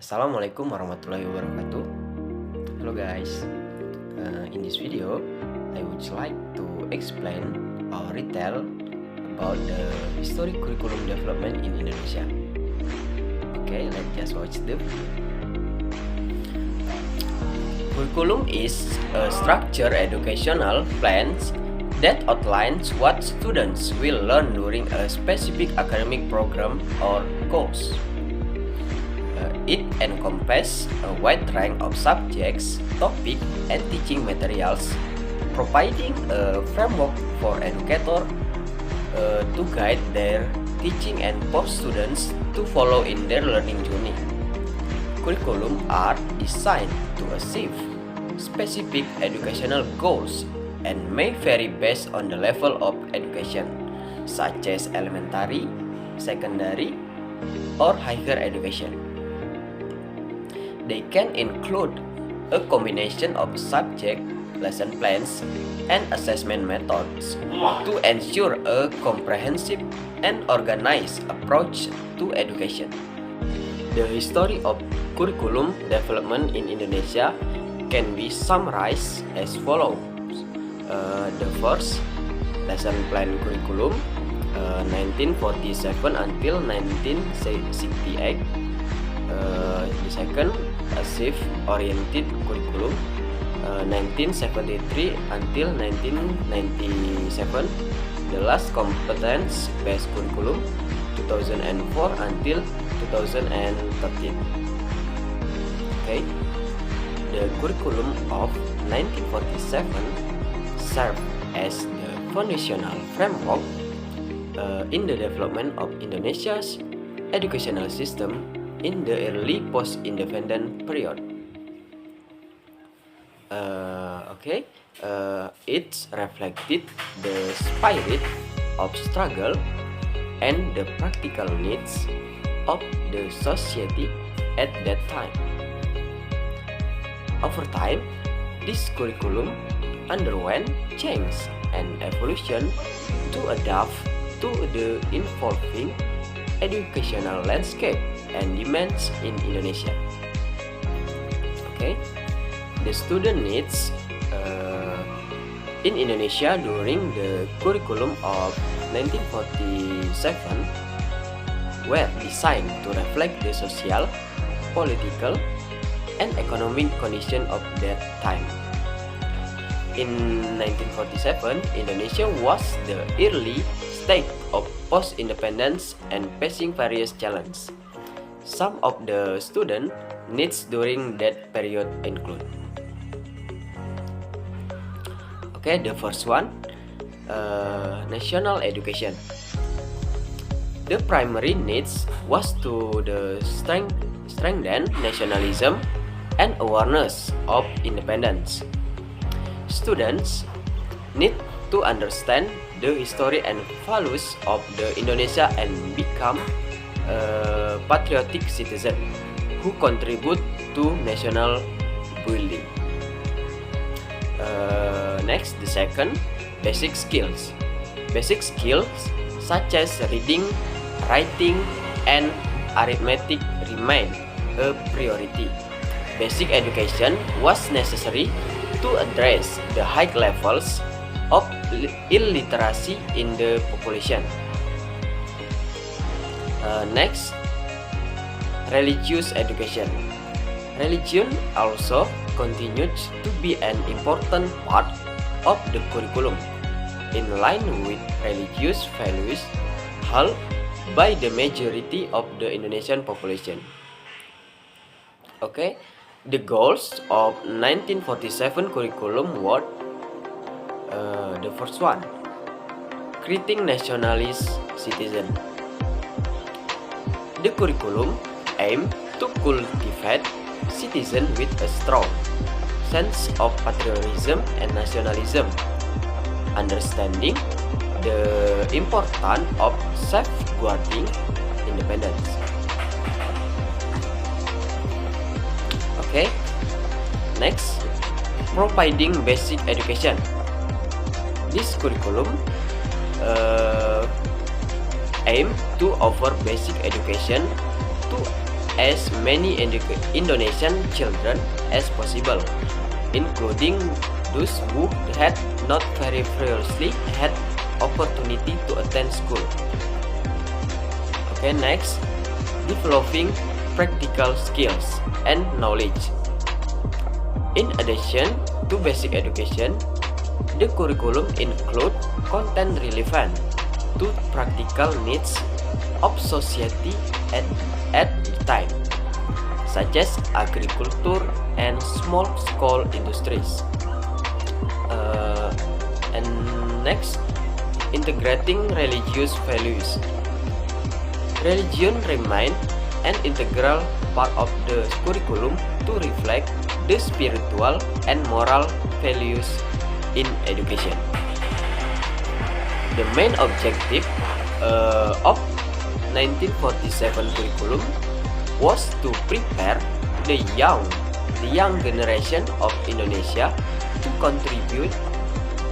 Assalamualaikum warahmatullahi wabarakatuh. Hello guys, in this video I would like to explain or retell about the historic curriculum development in Indonesia. Okay, let's just watch the video. Curriculum is a structured educational plan that outlines what students will learn during a specific academic program or course. It encompasses a wide range of subjects, topics, and teaching materials, providing a framework for educators to guide their teaching and for students to follow in their learning journey. Curriculum are designed to achieve specific educational goals and may vary based on the level of education, such as elementary, secondary, or higher education. They can include a combination of subject, lesson plans, and assessment methods to ensure a comprehensive and organized approach to education. The history of curriculum development in Indonesia can be summarized as follows. The first, lesson plan curriculum 1947 until 1968. The second, a shift-oriented curriculum 1973 until 1997. The last, competence-based curriculum 2004 until 2013. Okay, the curriculum of 1947 served as the foundational framework in the development of Indonesia's educational system in the early post-independent period. It reflected the spirit of struggle and the practical needs of the society at that time. Over time, this curriculum underwent change and evolution to adapt to the evolving educational landscape and demands in Indonesia. Okay, the student needs in Indonesia during the curriculum of 1947 were designed to reflect the social, political, and economic condition of that time. In 1947, Indonesia was the early state of post-independence and facing various challenges. Some of the student needs during that period include. Okay, the first one, national education. The primary needs was to the strengthen nationalism and awareness of independence. Students need to understand the history and values of the Indonesia and become a patriotic citizen who contribute to national building. Next, the second, basic skills. Basic skills such as reading, writing, and arithmetic remain a priority. Basic education was necessary to address the high levels of illiteracy in the population. Next, religious education. Religion also continues to be an important part of the curriculum, in line with religious values held by the majority of the Indonesian population. Okay, the goals of 1947 curriculum were the first one, creating nationalist citizen. The curriculum aimed to cultivate citizens with a strong sense of patriotism and nationalism, understanding the importance of safeguarding independence. Okay, next, providing basic education. This curriculum aim to offer basic education to as many Indonesian children as possible, including those who had not very previously had opportunity to attend school. Okay, next, developing practical skills and knowledge. In addition to basic education, the curriculum include content relevant to practical needs of society at the time, such as agriculture and small-scale industries. And next, integrating religious values. Religion remains an integral part of the curriculum to reflect the spiritual and moral values in education. The main objective of 1947 curriculum was to prepare the young generation of Indonesia to contribute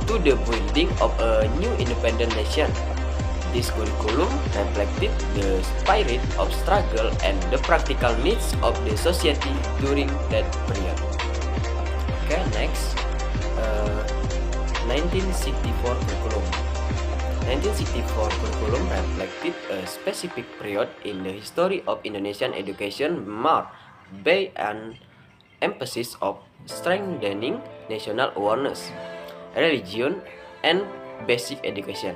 to the building of a new independent nation. This curriculum reflected the spirit of struggle and the practical needs of the society during that period. Okay, next, 1964 curriculum. 1964 curriculum reflected a specific period in the history of Indonesian education marked by an emphasis of strengthening national awareness, religion, and basic education.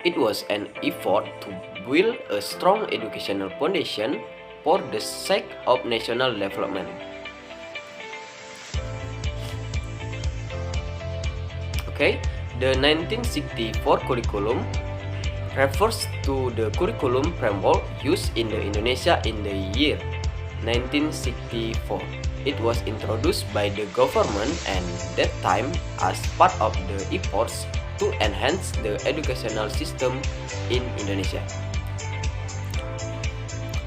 It was an effort to build a strong educational foundation for the sake of national development. Okay, the 1964 curriculum refers to the curriculum framework used in Indonesia in the year 1964. It was introduced by the government and that time as part of the efforts to enhance the educational system in Indonesia.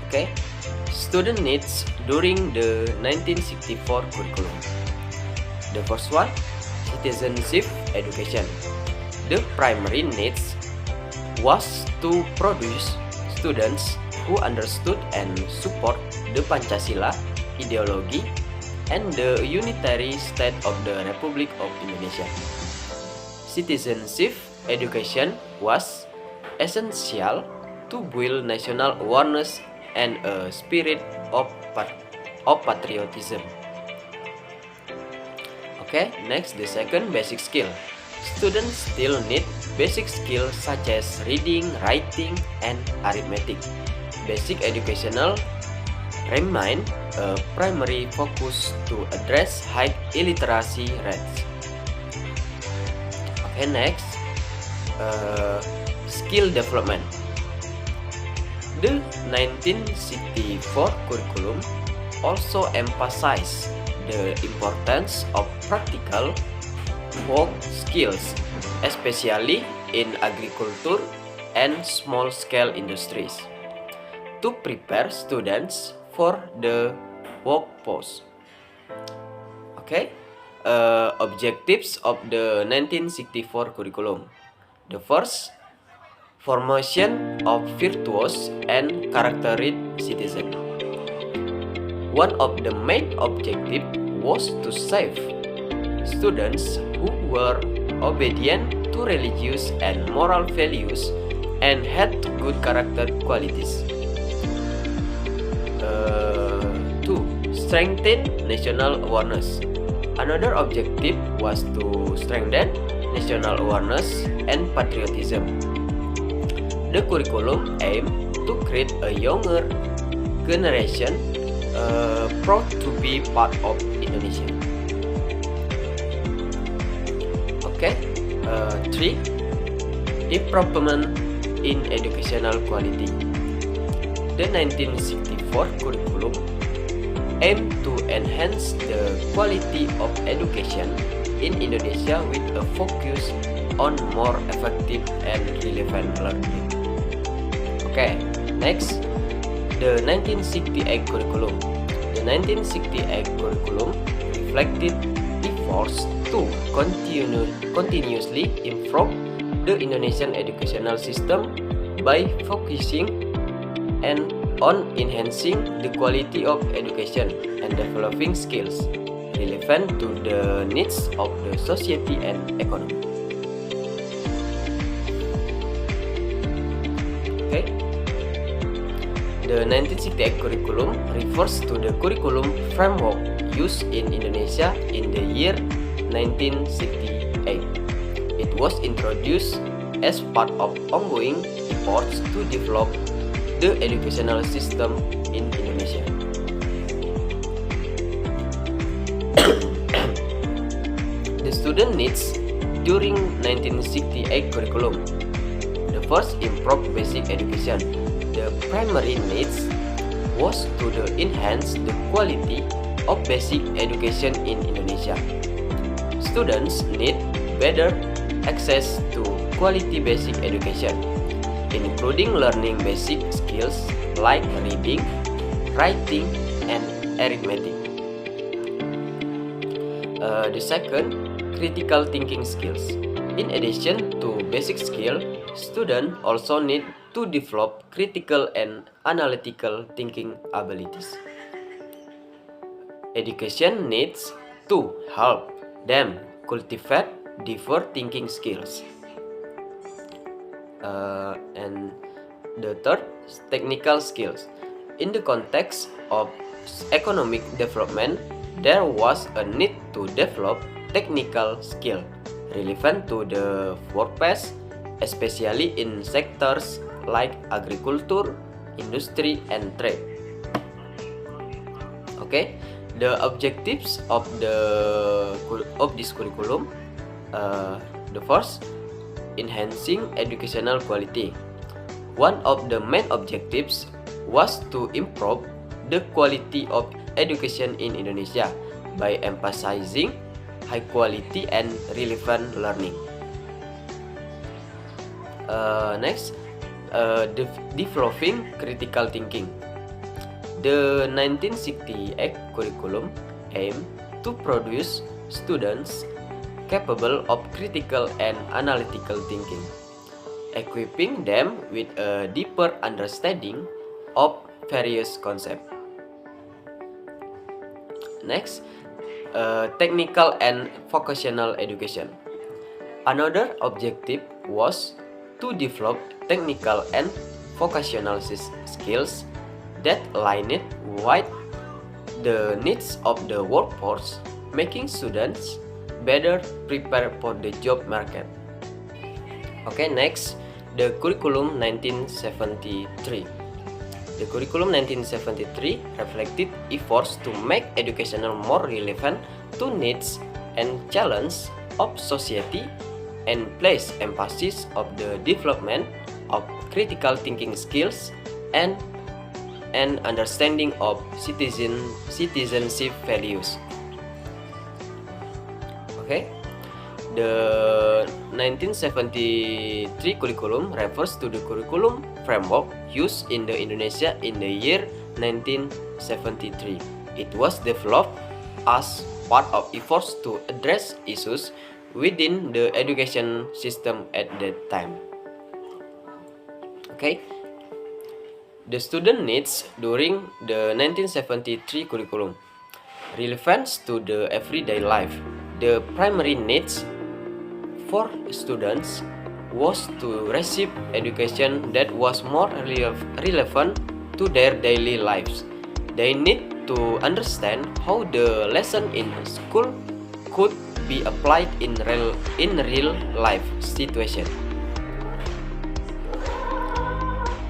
Okay, student needs during the 1964 curriculum. The first one, citizenship education. The primary needs was to produce students who understood and support the Pancasila ideology and the unitary state of the Republic of Indonesia. Citizenship education was essential to build national awareness and a spirit of patriotism. Okay, next, the second, basic skill. Students still need basic skills such as reading, writing, and arithmetic. Basic educational remain a primary focus to address high illiteracy rates. Okay, next, skill development. The 1964 curriculum also emphasized the importance of practical work skills, especially in agriculture and small-scale industries, to prepare students for the workforce. Okay, objectives of the 1964 curriculum. The first, formation of virtuous and characteristic citizen. One of the main objectives was to save students who were obedient to religious and moral values and had good character qualities. 2. Strengthen national awareness. Another objective was to strengthen national awareness and patriotism. The curriculum aimed to create a younger generation proud to be part of Indonesia. Okay, 3. Improvement in educational quality. The 1964 curriculum aimed to enhance the quality of education in Indonesia with a focus on more effective and relevant learning. Okay, next, the 1968 curriculum. The 1968 curriculum reflected efforts to continuously improve the Indonesian educational system by focusing and on enhancing the quality of education and developing skills relevant to the needs of the society and economy. Okay. The 1968 curriculum refers to the curriculum framework used in Indonesia in the year 1968. It was introduced as part of ongoing efforts to develop the educational system in Indonesia. The student needs during 1968 curriculum. The first improved basic education. The primary needs was to enhance the quality of basic education in Indonesia. Students need better access to quality basic education, including learning basic skills like reading, writing, and arithmetic. The second, critical thinking skills. In addition to basic skill, students also need to develop critical and analytical thinking abilities. Education needs to help them cultivate diverse thinking skills. And the third, technical skills. In the context of economic development, there was a need to develop technical skill relevant to the workplace, especially in sectors like agriculture, industry, and trade. Okay, the objectives of this curriculum. The first, enhancing educational quality. One of the main objectives was to improve the quality of education in Indonesia by emphasizing high quality and relevant learning. Next, developing critical thinking. The 1968 curriculum aimed to produce students capable of critical and analytical thinking, equipping them with a deeper understanding of various concepts. Next, technical and vocational education. Another objective was to develop technical and vocational skills that aligned with the needs of the workforce, making students better prepared for the job market. Okay, next, the curriculum 1973. The curriculum 1973 reflected efforts to make education more relevant to needs and challenges of society and placed emphasis on the development of critical thinking skills and an understanding of citizenship values. Okay, the 1973 curriculum refers to the curriculum framework used in the Indonesia in the year 1973. It was developed as part of efforts to address issues within the education system at that time. Okay, the student needs during the 1973 curriculum. Relevance to the everyday life. The primary needs for students was to receive education that was more relevant to their daily lives. They need to understand how the lesson in school could be applied in real life situation.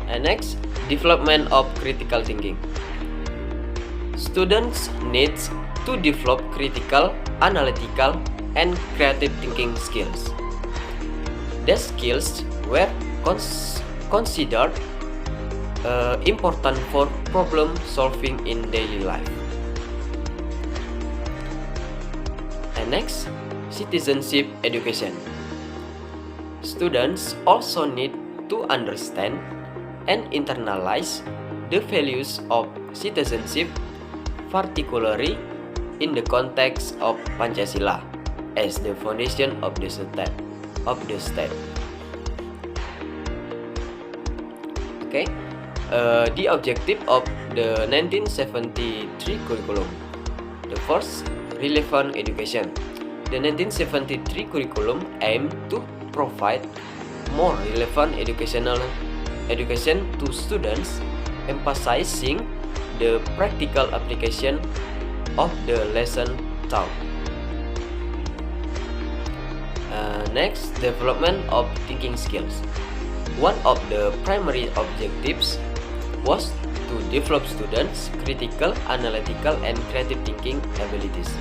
And next, development of critical thinking. Students need to develop critical, analytical, and creative thinking skills. These skills were considered important for problem solving in daily life. And next, citizenship education. Students also need to understand and internalize the values of citizenship, particularly in the context of Pancasila as the foundation of the state. Okay, The objective of the 1973 curriculum. The first, relevant education. The 1973 curriculum aimed to provide more relevant education to students, emphasizing the practical application of the lesson taught. Next, development of thinking skills. One of the primary objectives was to develop students' critical, analytical, and creative thinking abilities,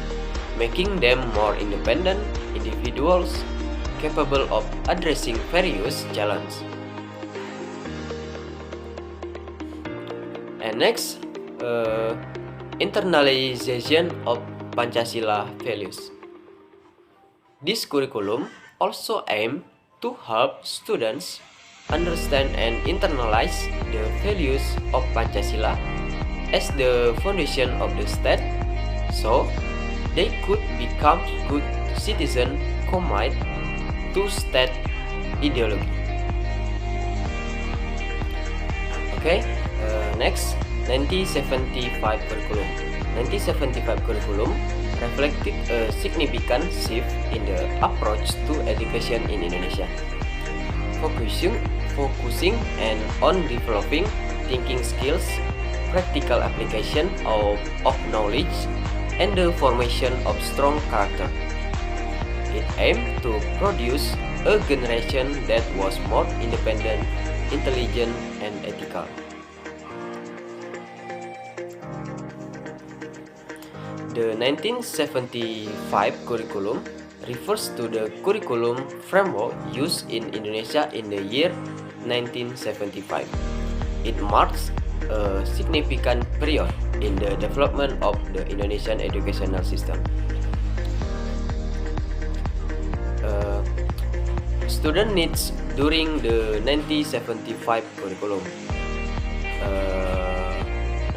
making them more independent individuals capable of addressing various challenges. And next, internalization of Pancasila values. This curriculum also aimed to help students understand and internalize the values of Pancasila as the foundation of the state, so they could become good citizens commit to state ideology. Okay, next, 1975 curriculum. 1975 curriculum reflected a significant shift in the approach to education in Indonesia, focusing on developing thinking skills, practical application of knowledge, and the formation of strong character. It aimed to produce a generation that was more independent, intelligent, and ethical. The 1975 curriculum refers to the curriculum framework used in Indonesia in the year 1975. It marks a significant period in the development of the Indonesian educational system. Student needs during the 1975 curriculum.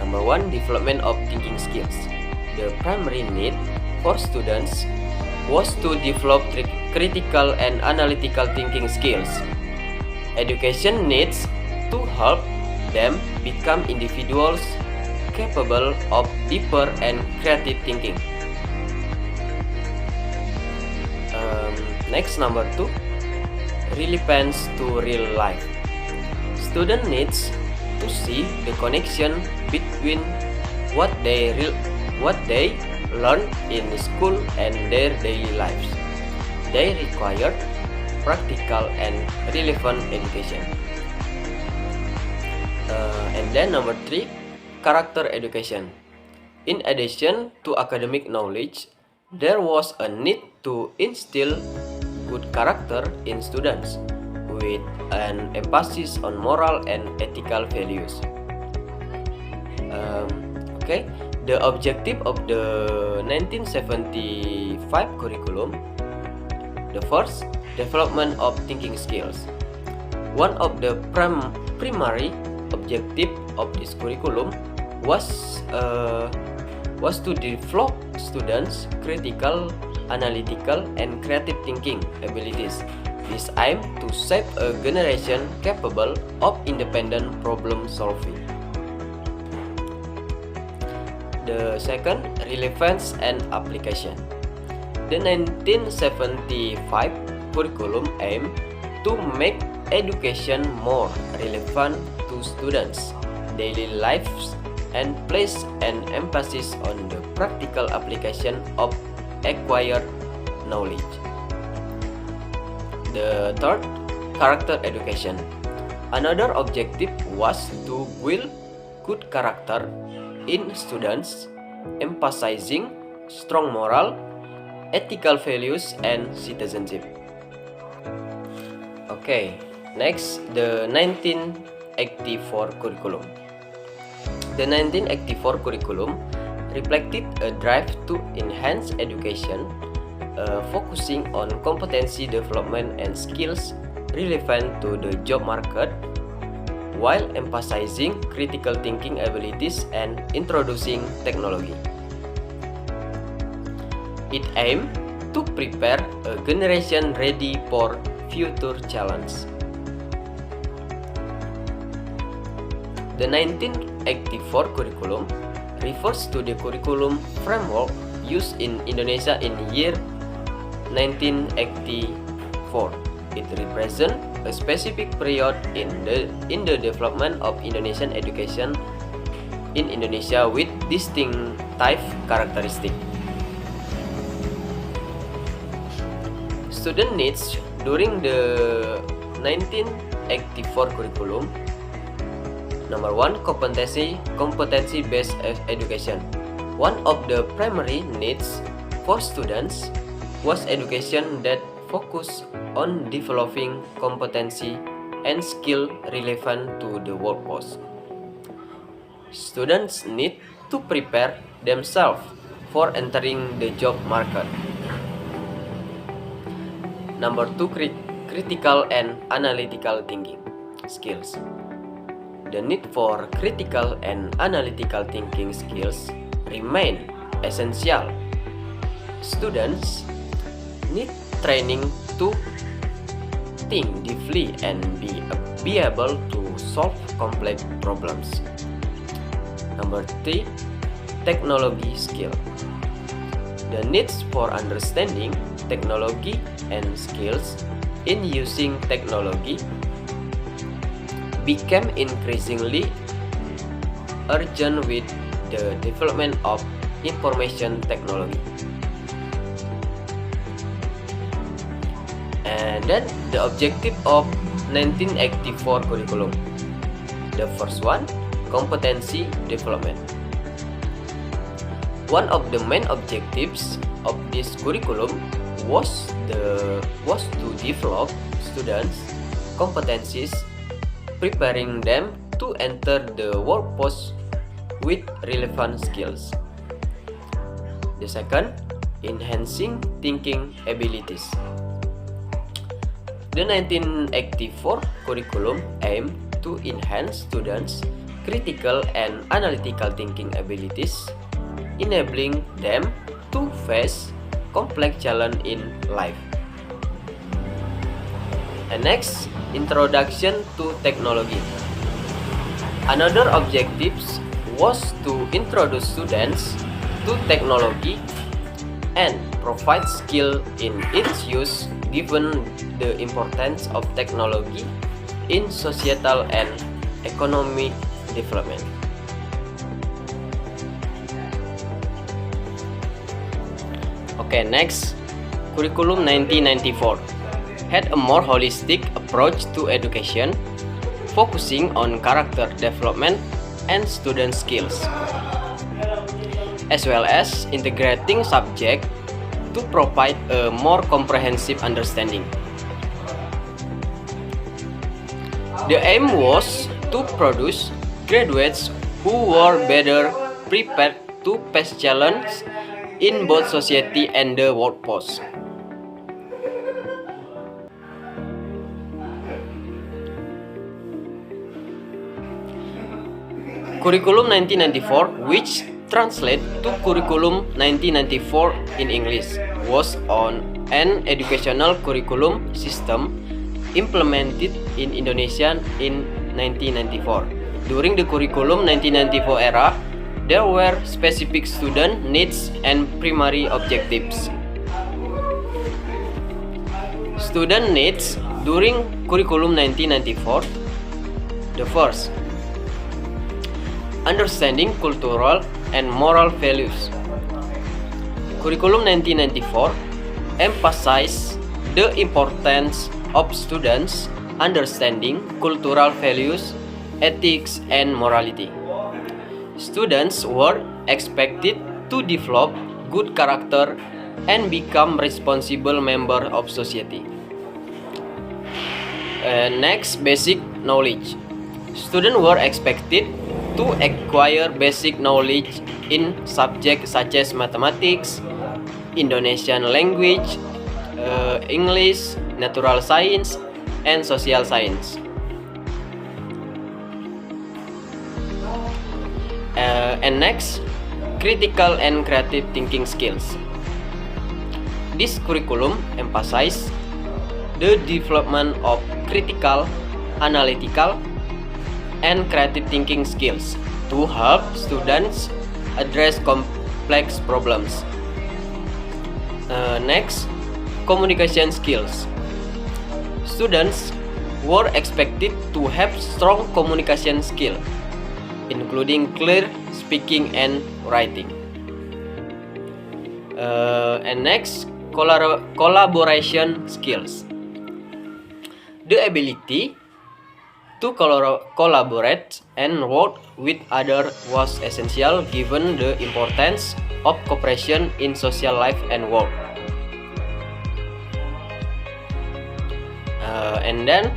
Number one, development of thinking skills. The primary need for students was to develop critical and analytical thinking skills. Education needs to help them become individuals capable of deeper and creative thinking. Next, number two, relevance to real life. Student needs to see the connection between what they learn in school and their daily lives. They require practical and relevant education. And then number three, character education. In addition to academic knowledge, there was a need to instill good character in students with an emphasis on moral and ethical values. The objective of the 1975 curriculum. The first, development of thinking skills. One of the primary objective of this curriculum was to develop students' critical, analytical, and creative thinking abilities. This aimed to shape a generation capable of independent problem solving. The second, relevance and application. The 1975 curriculum aimed to make education more relevant to students' daily lives and place an emphasis on the practical application of acquired knowledge. The third, character education. Another objective was to build good character in students, emphasizing strong moral, ethical values, and citizenship. Okay, next, the 1984 curriculum. The 1984 curriculum reflected a drive to enhance education, focusing on competency development and skills relevant to the job market, while emphasizing critical thinking abilities and introducing technology. It aimed to prepare a generation ready for future challenges. The 1984 curriculum refers to the curriculum framework used in Indonesia in year 1984. It represents a specific period in the development of Indonesian education in Indonesia with distinctive characteristics. Student needs during the 1984 curriculum. Number 1, competency-based education. One of the primary needs for students was education that focused on developing competency and skill relevant to the workforce. Students need to prepare themselves for entering the job market. Number 2, critical and analytical thinking skills. The need for critical and analytical thinking skills remain essential. Students need training to think deeply and be able to solve complex problems. Number 3, technology skill. The needs for understanding technology and skills in using technology became increasingly urgent with the development of information technology. And then the objective of 1984 curriculum. The first one, competency development. One of the main objectives of this curriculum was to develop students' competencies, preparing them to enter the workforce with relevant skills. The second, enhancing thinking abilities. The 1984 curriculum aimed to enhance students' critical and analytical thinking abilities, enabling them to face complex challenges in life. And next, introduction to technology. Another objective was to introduce students to technology and provide skill in its use, given the importance of technology in societal and economic development. Okay, next, curriculum 1994 had a more holistic approach to education, focusing on character development and student skills, as well as integrating subjects to provide a more comprehensive understanding. The aim was to produce graduates who were better prepared to face challenges in both society and the workforce. Curriculum 1994, which translates to Curriculum 1994 in English, was on an educational curriculum system implemented in Indonesia in 1994. During the Curriculum 1994 era, there were specific student needs and primary objectives. Student needs during Curriculum 1994. The first, understanding cultural and moral values. Curriculum 1994 emphasized the importance of students understanding cultural values, ethics, and morality. Students were expected to develop good character and become responsible members of society. Next, basic knowledge. Students were expected to acquire basic knowledge in subjects such as mathematics, Indonesian language, English, natural science, and social science. And next, critical and creative thinking skills. This curriculum emphasizes the development of critical, analytical, and creative thinking skills to help students address complex problems. Next, communication skills. Students were expected to have strong communication skill, including clear speaking and writing. And next, collaboration skills. The ability to collaborate and work with others was essential given the importance of cooperation in social life and work. And then,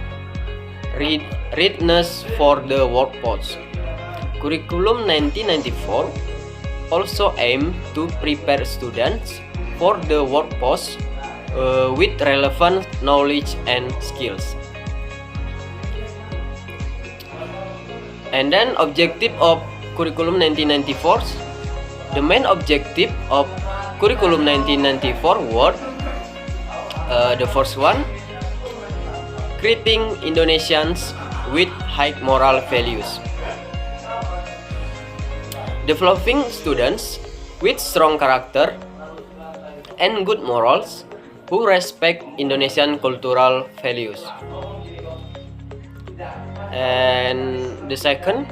readiness for the workforce. Curriculum 1994 also aimed to prepare students for the workforce with relevant knowledge and skills. And then objective of Curriculum 1994. The main objective of Curriculum 1994 were the first one, creating Indonesians with high moral values, developing students with strong character and good morals who respect Indonesian cultural values. And the second,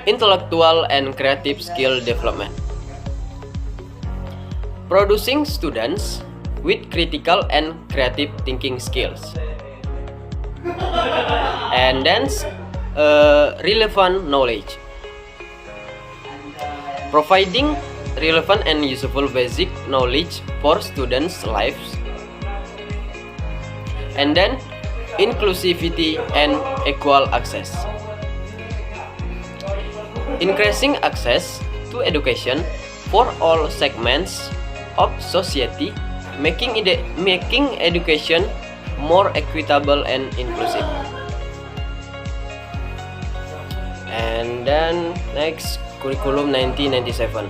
intellectual and creative skill development, producing students with critical and creative thinking skills. And then relevant knowledge, providing relevant and useful basic knowledge for students' lives. And then inclusivity and equal access, increasing access to education for all segments of society, making education more equitable and inclusive. And then next, Curriculum 1997.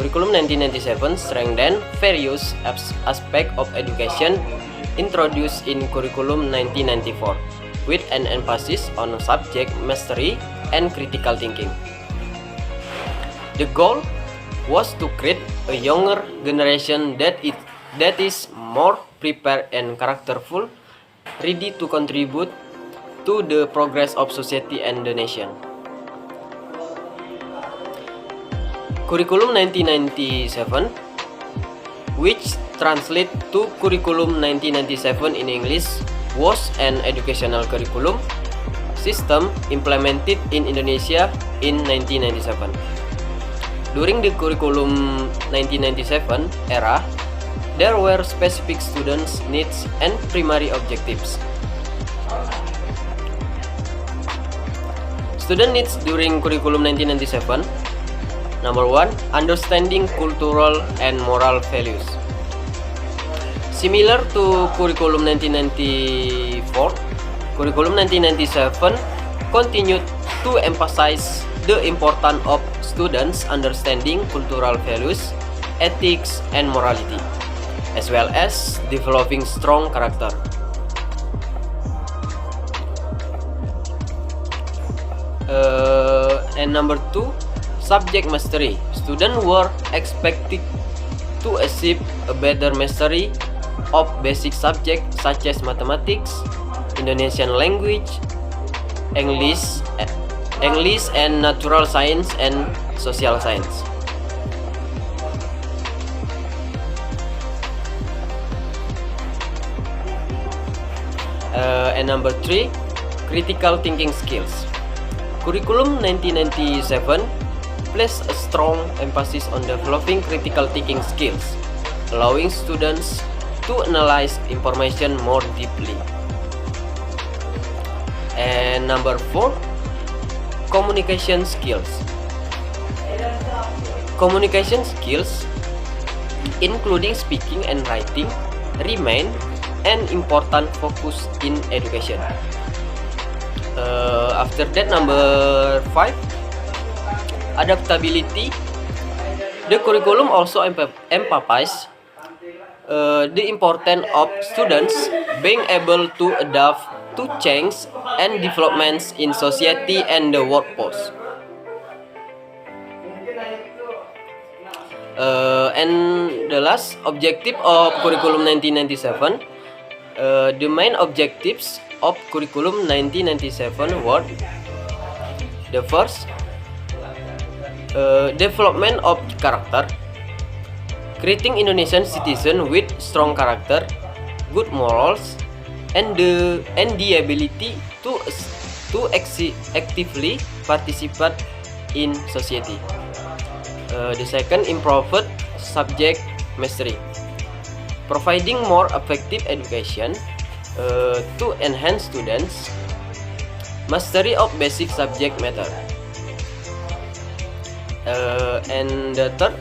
Curriculum 1997 strengthened various aspects of education introduced in Curriculum 1994 with an emphasis on subject mastery and critical thinking. The goal was to create a younger generation that is more prepared and characterful, ready to contribute to the progress of society and the nation. Curriculum 1997, which translate to Curriculum 1997 in English, was an educational curriculum system implemented in Indonesia in 1997. During the Curriculum 1997 era, there were specific students' needs and primary objectives. Student needs during Curriculum 1997. Number 1, understanding cultural and moral values. Similar to Curriculum 1994, Curriculum 1997 continued to emphasize the importance of students understanding cultural values, ethics, and morality, as well as developing strong character. And number 2, subject mastery. Students were expected to achieve a better mastery of basic subjects such as mathematics, Indonesian language, English and natural science and social science. And number 3, critical thinking skills. Curriculum 1997 placed a strong emphasis on developing critical thinking skills, allowing students to analyze information more deeply. And number 4, communication skills. Communication skills, including speaking and writing, remain an important focus in education. After that, number 5, adaptability. The curriculum also emphasizes the importance of students being able to adapt to change and developments in society and the workforce. And the last objective of curriculum 1997, the main objectives of curriculum 1997 were: the first, development of character, creating Indonesian citizen with strong character, good morals, and the ability to actively participate in society. The second, improved subject mastery, providing more effective education to enhance students' mastery of basic subject matter. And the third,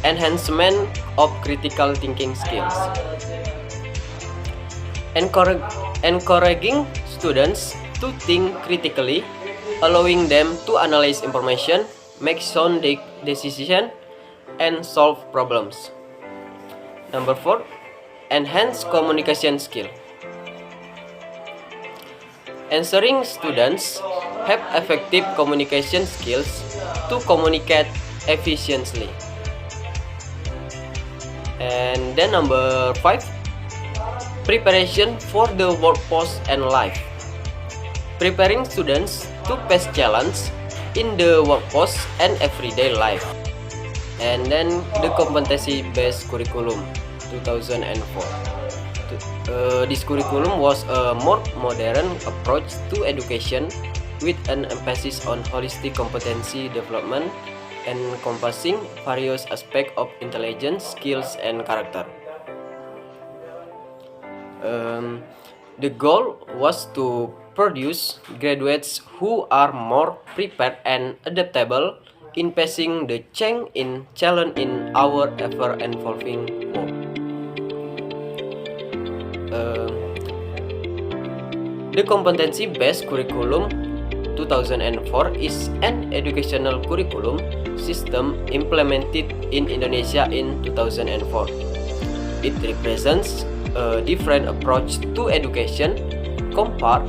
enhancement of critical thinking skills, encouraging students to think critically, allowing them to analyze information, make sound decisions, and solve problems. Number 4, enhance communication skill, ensuring students have effective communication skills to communicate efficiently. And then number 5, preparation for the workforce and life, preparing students to face challenge in the workforce and everyday life. And then the competency-based curriculum 2004. This curriculum was a more modern approach to education with an emphasis on holistic competency development encompassing various aspects of intelligence, skills, and character. The goal was to produce graduates who are more prepared and adaptable in facing the change in challenge in our ever-evolving world. The competency-based curriculum 2004 is an educational curriculum system implemented in Indonesia in 2004. It represents a different approach to education compared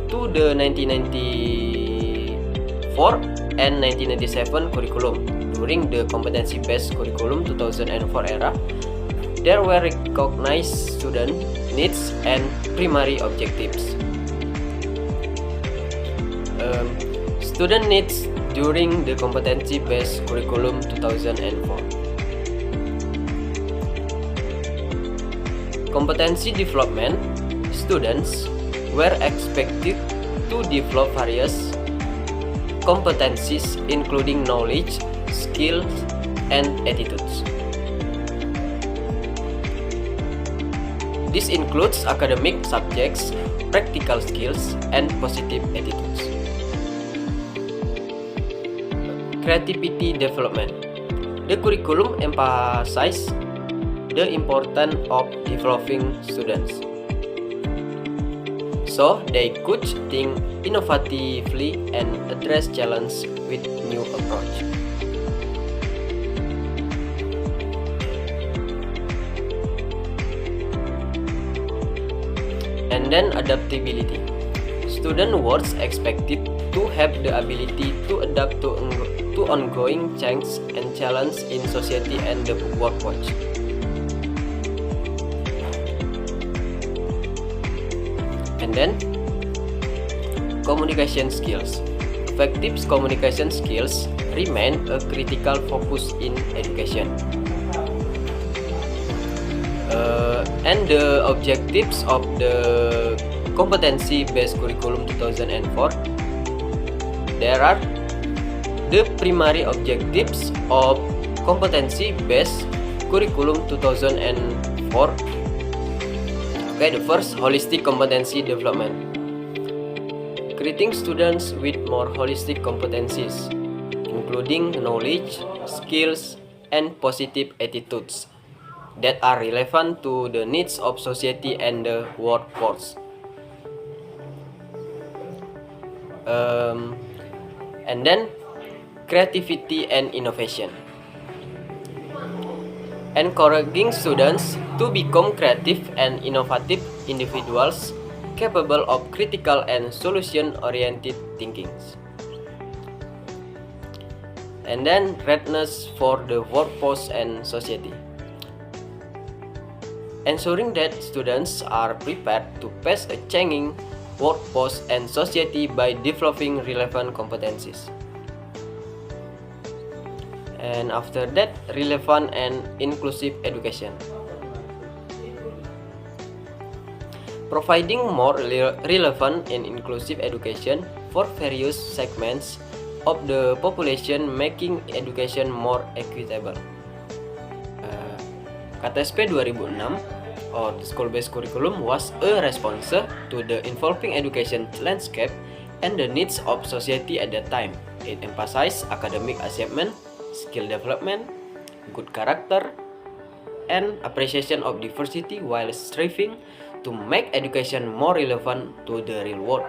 to the 1994 and 1997 curriculum. During the competency-based curriculum 2004 era, there were recognized student needs and primary objectives. Student needs during the competency-based curriculum 2004. Competency development, students were expected to develop various competencies including knowledge, skills, and attitudes. This includes academic subjects, practical skills, and positive attitudes. Creativity development. The curriculum emphasizes the importance of developing students so they could think innovatively and address challenges with new approach. And then adaptability. Student were expected to have the ability to adapt to ongoing change and challenge in society and the workforce. And then communication skills. Effective communication skills remain a critical focus in education. And the objectives of the competency-based curriculum 2004, there are the primary objectives of competency-based curriculum 2004. Okay, the first, holistic competency development, creating students with more holistic competencies, including knowledge, skills, and positive attitudes that are relevant to the needs of society and the workforce. And then creativity and innovation, encouraging students to become creative and innovative individuals capable of critical and solution-oriented thinking. And then readiness for the workforce and society. Ensuring that students are prepared to face a changing workforce and society by developing relevant competencies. And after that, relevant and inclusive education. Providing more relevant and inclusive education for various segments of the population, making education more equitable. KTSP 2006 or the school-based curriculum was a response to the evolving education landscape and the needs of society at that time. It emphasized academic achievement, skill development, good character, and appreciation of diversity while striving to make education more relevant to the real world.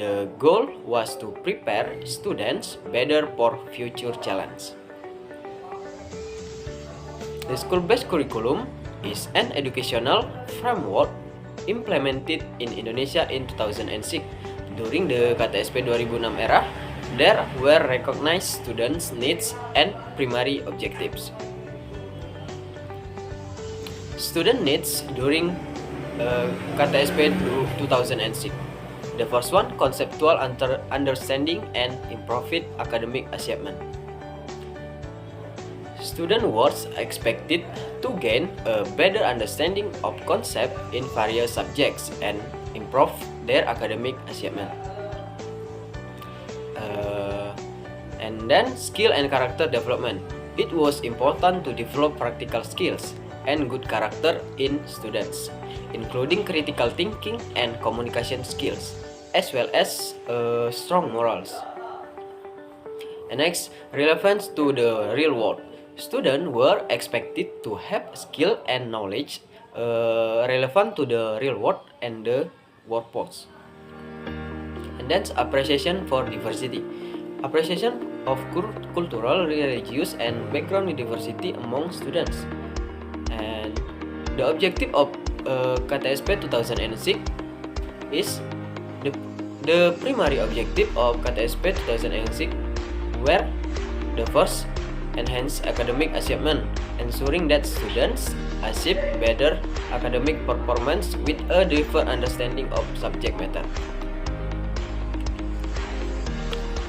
The goal was to prepare students better for future challenges. The school-based curriculum is an educational framework implemented in Indonesia in 2006. During the KTSP 2006 era, there were recognized students' needs and primary objectives. Student needs during KTSP 2006. The first one, conceptual understanding and improved academic achievement. Students were expected to gain a better understanding of concepts in various subjects and improve their academic achievement. And then skill and character development. It was important to develop practical skills and good character in students, including critical thinking and communication skills, as well as strong morals. And next, relevance to the real world. Students were expected to have skill and knowledge relevant to the real world and the workforce. And then appreciation for diversity. Appreciation of cultural, religious, and background diversity among students. And the objective of KTSP 2006 is the primary objective of KTSP 2006 were the first, enhance academic achievement, ensuring that students achieve better academic performance with a deeper understanding of subject matter.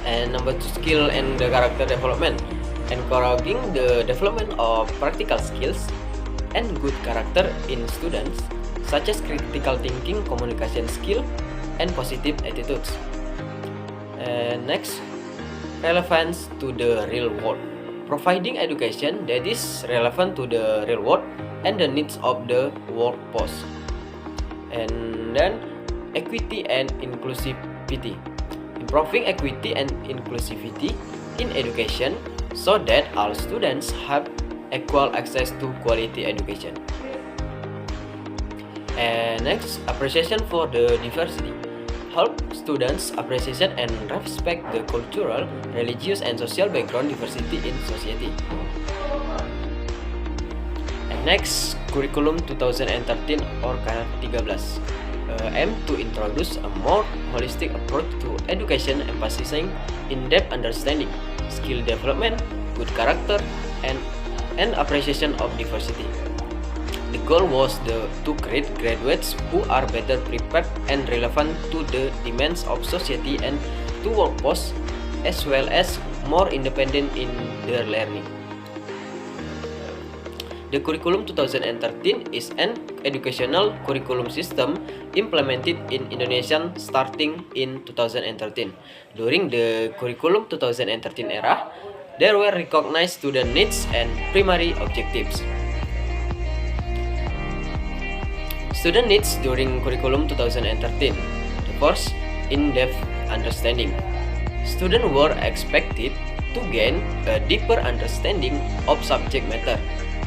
And number 2, skill and the character development, encouraging the development of practical skills and good character in students, such as critical thinking, communication skill, and positive attitudes. And next, relevance to the real world, providing education that is relevant to the real world and the needs of the workforce. And then equity and inclusivity, improving equity and inclusivity in education so that all students have equal access to quality education. And next, appreciation for the diversity, help students appreciate and respect the cultural, religious, and social background diversity in society. And next, curriculum 2013 or K13 aim to introduce a more holistic approach to education, emphasizing in-depth understanding, skill development, good character, and appreciation of diversity. The goal was to create graduates who are better prepared and relevant to the demands of society and to workforce, as well as more independent in their learning. The curriculum 2013 is an educational curriculum system implemented in Indonesia starting in 2013. During the curriculum 2013 era, there were recognized student needs and primary objectives. Student needs during curriculum 2013. The first, in-depth understanding. Students were expected to gain a deeper understanding of subject matter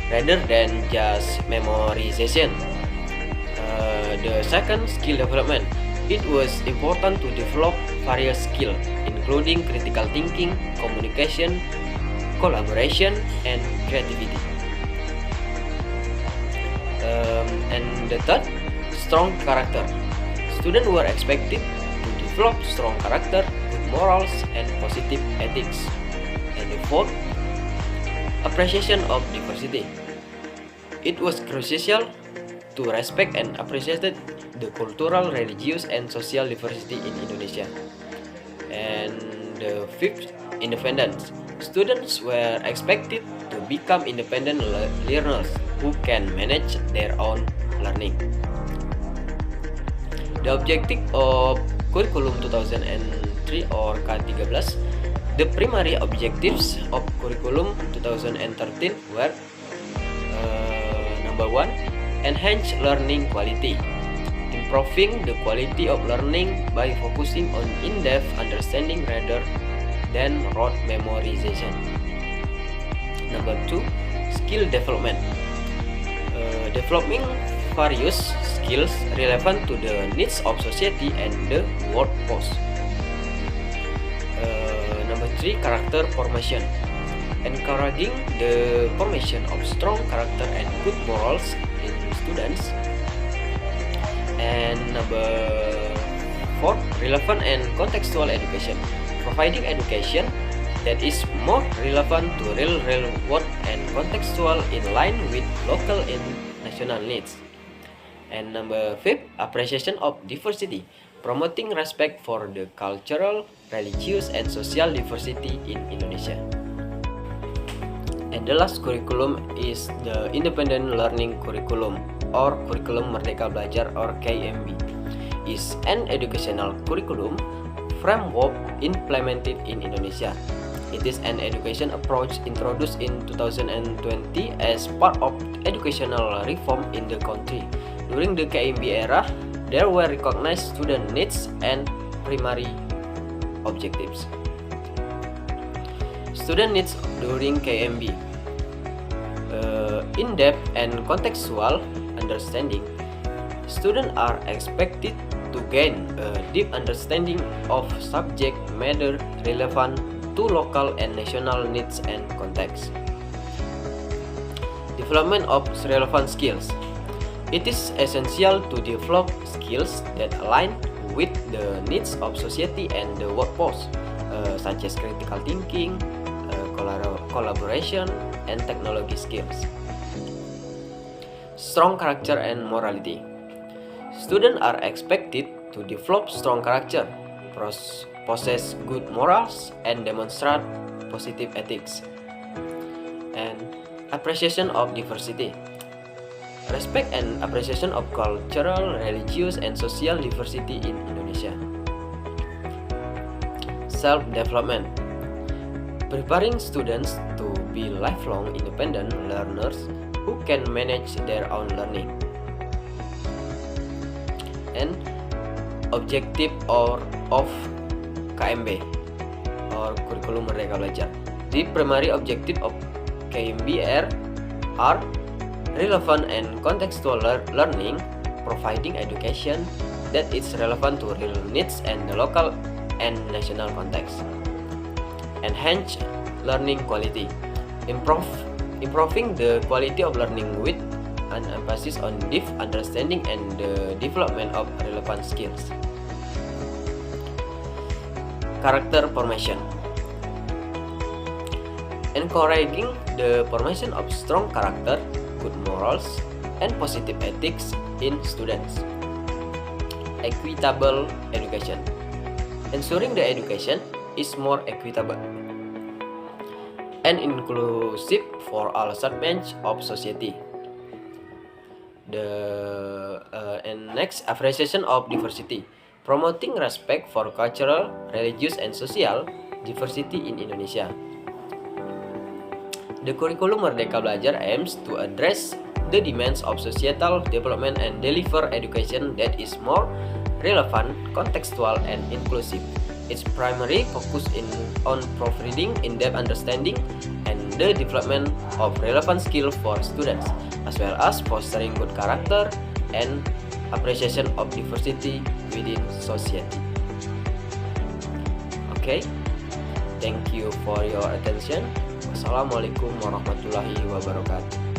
rather than just memorization. The second, skill development. It was important to develop various skills, including critical thinking, communication, collaboration, and creativity. And the third, strong character. students were expected to develop strong character, good morals, and positive ethics. And the fourth, appreciation of diversity. It was crucial to respect and appreciate the cultural, religious, and social diversity in Indonesia. And the fifth, independence. Students were expected to become independent learners who can manage their own learning. The objective of Curriculum 2003 or K13, the primary objectives of Curriculum 2013 were number 1, enhance learning quality, improving the quality of learning by focusing on in-depth understanding rather than rote memorization. Number 2, skill development, developing various skills relevant to the needs of society and the workforce. Number 3, character formation, encouraging the formation of strong character and good morals in students. And number 4, relevant and contextual education, providing education that is more relevant to real world and contextual in line with local and national needs. And number 5, appreciation of diversity, promoting respect for the cultural, religious, and social diversity in Indonesia. And the last curriculum is the Independent Learning Curriculum or Curriculum Merdeka Belajar or KMB. Is an educational curriculum framework implemented in Indonesia. It is an education approach introduced in 2020 as part of educational reform in the country. During the KMB era, there were recognized student needs and primary objectives. Student needs during KMB, in-depth and contextual understanding. Students are expected to gain a deep understanding of subject matter relevant to local and national needs and context. Development of relevant skills. It is essential to develop skills that align with the needs of society and the workforce, such as critical thinking, collaboration, and technology skills. Strong character and morality. Students are expected to develop strong character, possess good morals, and demonstrate positive ethics. And appreciation of diversity. Respect and appreciation of cultural, religious, and social diversity in Indonesia. Self-development. Preparing students to be lifelong independent learners who can manage their own learning. And objective of KMB or Curriculum Merdeka Belajar. The primary objective of KMB are relevant and contextual learning, providing education that is relevant to real needs and the local and national context. Enhance learning quality, improving the quality of learning with an emphasis on deep understanding and the development of relevant skills. Character formation, encouraging the formation of strong character, good morals, and positive ethics in students. Equitable education, ensuring the education is more equitable and inclusive for all segments of society. And next, appreciation of diversity, promoting respect for cultural, religious, and social diversity in Indonesia. The Curriculum Merdeka Belajar aims to address the demands of societal development and deliver education that is more relevant, contextual, and inclusive. Its primary focus on providing in-depth understanding and the development of relevant skills for students, as well as fostering good character and appreciation of diversity within society. Okay, thank you for your attention. Wassalamualaikum warahmatullahi wabarakatuh.